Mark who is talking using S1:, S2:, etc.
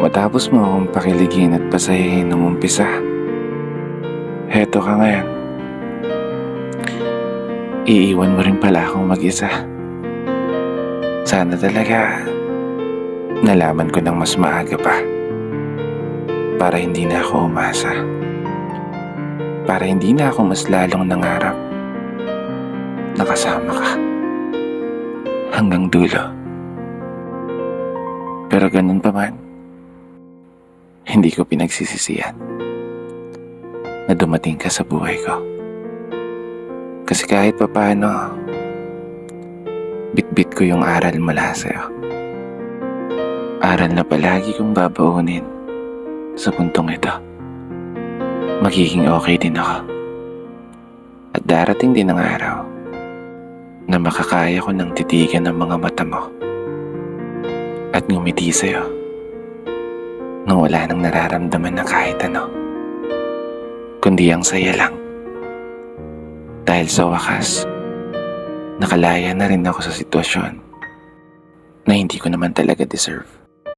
S1: Matapos mo akong pakiligin at pasayahin ng umpisa, heto ka ngayon. Iiwan mo rin pala akong mag-isa. Sana talaga nalaman ko ng mas maaga pa, para hindi na ako umasa, para hindi na ako mas lalong nangarap nakasama ka hanggang dulo. Pero ganun pa man, hindi ko pinagsisisihan na dumating ka sa buhay ko. Kasi kahit pa paano, bitbit ko yung aral mula sa'yo. Aral na palagi kong babaunin sa puntong ito. Magiging okay din ako. At darating din ang araw na makakaya ko ng titigan ng mga mata mo at ngumiti sa'yo nang wala nang nararamdaman na kahit ano, kundi ang saya lang. Dahil sa wakas, nakalaya na rin ako sa sitwasyon na hindi ko naman talaga deserve.